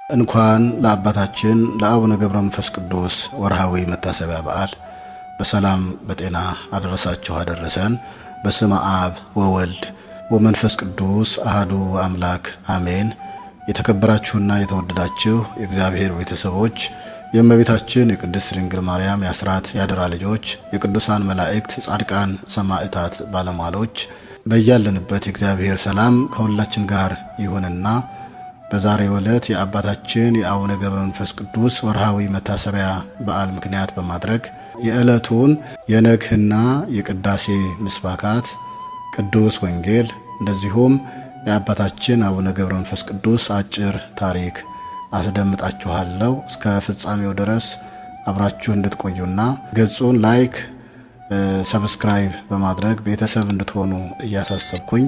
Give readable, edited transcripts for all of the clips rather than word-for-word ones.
እንኳን ለአባታችን ለአቡነ ገብረ መንፈስ ቅዱስ ወርሃዊ መታሰቢያ በዓል በሰላም በጤና አደረሳችሁ አደረሰን። በስመ አብ ወወልድ ወመንፈስ ቅዱስ አሐዱ አምላክ አሜን። የተከበራችሁና የተወደዳችሁ የእግዚአብሔር ቤተሰቦች፣ የእመቤታችን የቅድስት ድንግል ማርያም የአስራት ያደራ ልጆች፣ የቅዱሳን መላእክት፣ ጻድቃን፣ ሰማዕታት፣ ባለሟሎች በያለንበት የእግዚአብሔር ሰላም ከሁላችን ጋር ይሁንና በዛሬው ዕለት የአባታችን የአቡነ ገብረ መንፈስ ቅዱስ ወርሃዊ መታሰቢያ በዓል ምክንያት በማድረግ የዕለቱን የነግህና የቅዳሴ ምስባካት ቅዱስ ወንጌል እንደዚሁም የአባታችን አቡነ ገብረ መንፈስ ቅዱስ አጭር ታሪክ አስደምጣችኋለሁ። እስከ ፍጻሜው ድረስ አብራችሁ እንድትቆዩና ገጹን ላይክ፣ ሰብስክራይብ በማድረግ ቤተሰብ እንድትሆኑ እያሳሰብኩኝ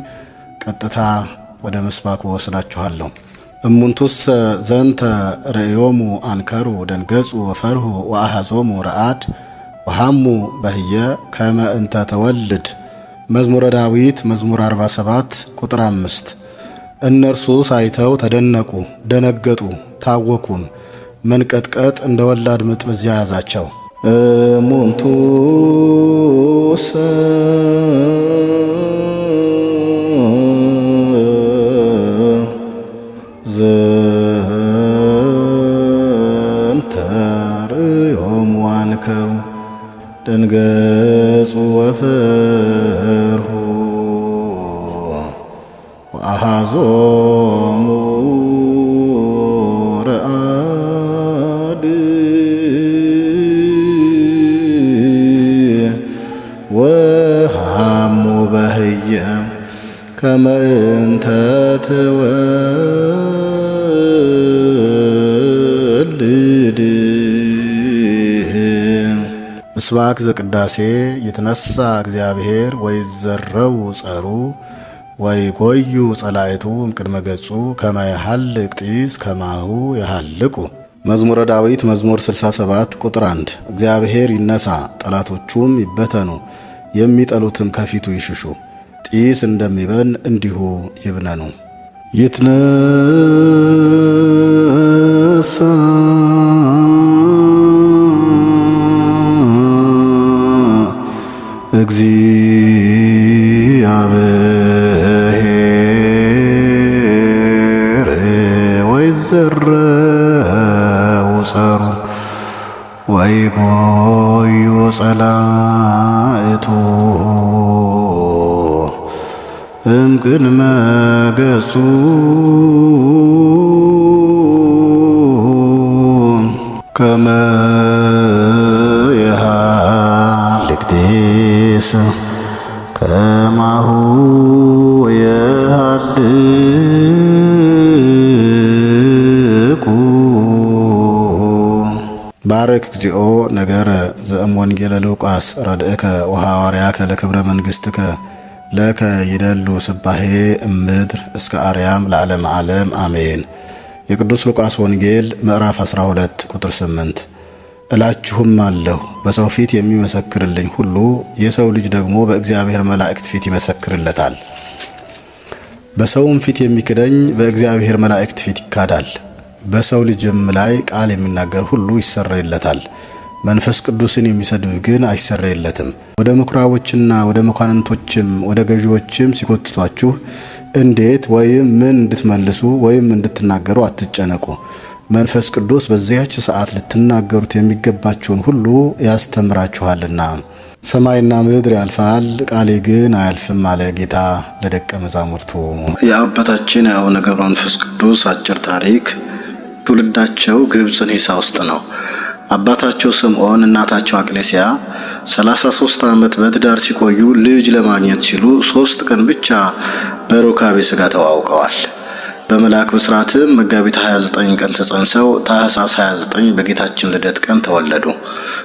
ቀጥታ ወደ ምስባኩ ወስዳችኋለሁ። እሙንቱስ ዘንተ ረእዮሙ አንከሩ ደንገጹ ወፈርሁ ወአሐዞሙ ረአድ ወሐሙ በህየ ከመ እንተ ተወልድ። መዝሙረ ዳዊት መዝሙር 47 ቁጥር 5። እነርሱ ሳይተው ተደነቁ፣ ደነገጡ፣ ታወኩም። መንቀጥቀጥ እንደ ወላድ ምጥ በዚያ ያዛቸው። እሙንቱስ ዘንተ ረእዮሙ አንከሩ ደንገጹ ወፈርሁ ወአሐዞሙ ረአድ ወሐሙ በህየ ከመ እንተ ትወልድ። ምስባክ ዘቅዳሴ ይትነሳ እግዚአብሔር ወይዘረው ጸሩ ወይጎዩ ጸላእቱ እምቅድመ ገጹ ከመ የሐልቅ ጢስ ከማሁ የሐልቁ። መዝሙረ ዳዊት መዝሙር 67 ቁጥር 1። እግዚአብሔር ይነሳ ጠላቶቹም ይበተኑ፣ የሚጠሉትም ከፊቱ ይሽሹ። ጢስ እንደሚበን እንዲሁ ይብነኑ። ይትነሳ እግዚአብሔር ወይዘረው ጸሩ ወይጎዩ ጸላእቱ እምቅድመ ገጹ ከመ የሐልቅ ጢስ ከማሁ የሐልቁ። ባረክ እግዚኦ ነገረ ዘእም ወንጌለ ሉቃስ ረድእከ ወሐዋርያከ ለክብረ መንግሥትከ ለከ ይደሉ ስባሄ እምድር እስከ አርያም ለዓለም ዓለም አሜን። የቅዱስ ሉቃስ ወንጌል ምዕራፍ 12 ቁጥር 8። እላችሁም አለሁ በሰው ፊት የሚመሰክርልኝ ሁሉ የሰው ልጅ ደግሞ በእግዚአብሔር መላእክት ፊት ይመሰክርለታል። በሰውም ፊት የሚክደኝ በእግዚአብሔር መላእክት ፊት ይካዳል። በሰው ልጅም ላይ ቃል የሚናገር ሁሉ ይሰረይለታል። መንፈስ ቅዱስን የሚሰድብ ግን አይሰረይለትም። ወደ ምኩራቦችና ወደ መኳንንቶችም ወደ ገዢዎችም ሲጎትቷችሁ እንዴት ወይም ምን እንድትመልሱ ወይም እንድትናገሩ አትጨነቁ። መንፈስ ቅዱስ በዚያች ሰዓት ልትናገሩት የሚገባችሁን ሁሉ ያስተምራችኋልና። ሰማይና ምድር ያልፋል፣ ቃሌ ግን አያልፍም አለ ጌታ ለደቀ መዛሙርቱ። የአባታችን የአቡነ ገብረ መንፈስ ቅዱስ አጭር ታሪክ። ትውልዳቸው ግብጽ ኒሳ ውስጥ ነው። አባታቸው ስምዖን እናታቸው አቅሌስያ 33 ዓመት በትዳር ሲቆዩ ልጅ ለማግኘት ሲሉ 3 ቀን ብቻ በሩካቤ ሥጋ ተዋውቀዋል። በመልአክ ብስራትም መጋቢት 29 ቀን ተጸንሰው ታኅሳስ 29 በጌታችን ልደት ቀን ተወለዱ።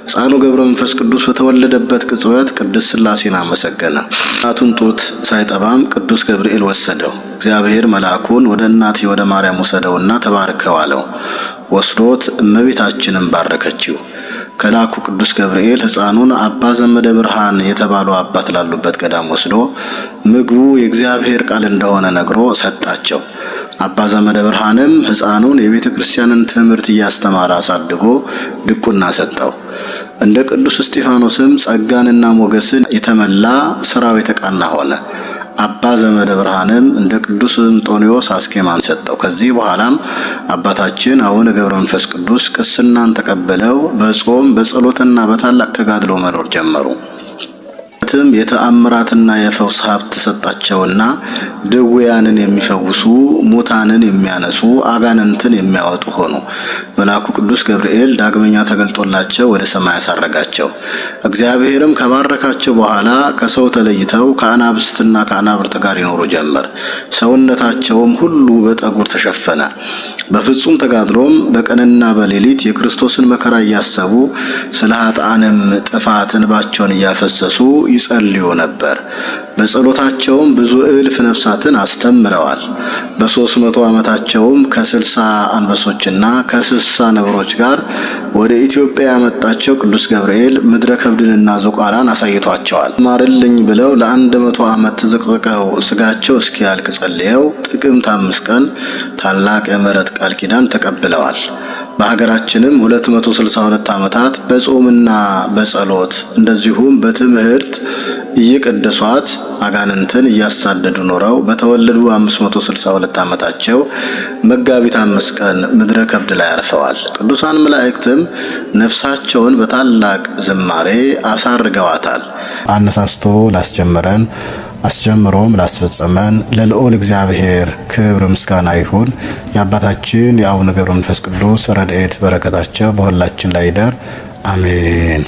ሕፃኑ ገብረ መንፈስ ቅዱስ በተወለደበት ቅጽበት ቅድስት ሥላሴን አመሰገነ። እናቱን ጡት ሳይጠባም ቅዱስ ገብርኤል ወሰደው። እግዚአብሔር መልአኩን ወደ እናቴ ወደ ማርያም ወሰደውና ተባርከው አለው። ወስዶት እመቤታችንን ባረከችው። ከላኩ ቅዱስ ገብርኤል ሕፃኑን አባ ዘመደ ብርሃን የተባሉ አባት ላሉበት ገዳም ወስዶ ምግቡ የእግዚአብሔር ቃል እንደሆነ ነግሮ ሰጣቸው። አባ ዘመደ ብርሃንም ሕፃኑን የቤተ ክርስቲያንን ትምህርት እያስተማረ አሳድጎ ድቁና ሰጠው። እንደ ቅዱስ እስጢፋኖስም ጸጋንና ሞገስን የተመላ ስራው የተቃና ሆነ። አባ ዘመደ ብርሃንም እንደ ቅዱስ እንጦንዮስ አስኬማን ሰጠው። ከዚህ በኋላም አባታችን አቡነ ገብረ መንፈስ ቅዱስ ቅስናን ተቀበለው በጾም በጸሎትና በታላቅ ተጋድሎ መኖር ጀመሩ። የተአምራትና የፈውስ ሀብት ተሰጣቸውና ድውያንን የሚፈውሱ፣ ሙታንን የሚያነሱ፣ አጋንንትን የሚያወጡ ሆኑ። መልአኩ ቅዱስ ገብርኤል ዳግመኛ ተገልጦላቸው ወደ ሰማይ አሳረጋቸው። እግዚአብሔርም ከባረካቸው በኋላ ከሰው ተለይተው ከአናብስትና ከአናብርት ጋር ይኖሩ ጀመር። ሰውነታቸውም ሁሉ በጠጉር ተሸፈነ። በፍጹም ተጋድሎም በቀንና በሌሊት የክርስቶስን መከራ እያሰቡ ስለ ኃጥአንም ጥፋት እንባቸውን እያፈሰሱ ይጸልዩ ነበር። በጸሎታቸውም ብዙ እልፍ ነፍሳትን አስተምረዋል። በ300 ዓመታቸውም ከ60 አንበሶችና ከ60 ነብሮች ጋር ወደ ኢትዮጵያ ያመጣቸው ቅዱስ ገብርኤል ምድረ ከብድንና ዝቋላን አሳይቷቸዋል። ማርልኝ ብለው ለ100 ዓመት ተዘቅዝቀው ስጋቸው እስኪያልቅ ጸልየው ጥቅምት 5 ቀን ታላቅ የምሕረት ቃል ኪዳን ተቀብለዋል። በሀገራችንም 262 ዓመታት በጾምና በጸሎት እንደዚሁም በትምህርት እየቀደሷት አጋንንትን እያሳደዱ ኖረው በተወለዱ 562 ዓመታቸው መጋቢት 5 ቀን ምድረ ከብድ ላይ አርፈዋል። ቅዱሳን መላእክትም ነፍሳቸውን በታላቅ ዝማሬ አሳርገዋታል። አነሳስቶ ላስጀመረን አስጀምሮም ላስፈጸመን ለልዑል እግዚአብሔር ክብር ምስጋና ይሁን። የአባታችን የአቡነ ገብረ መንፈስ ቅዱስ ረድኤት በረከታቸው በሁላችን ላይ ይደር። አሜን።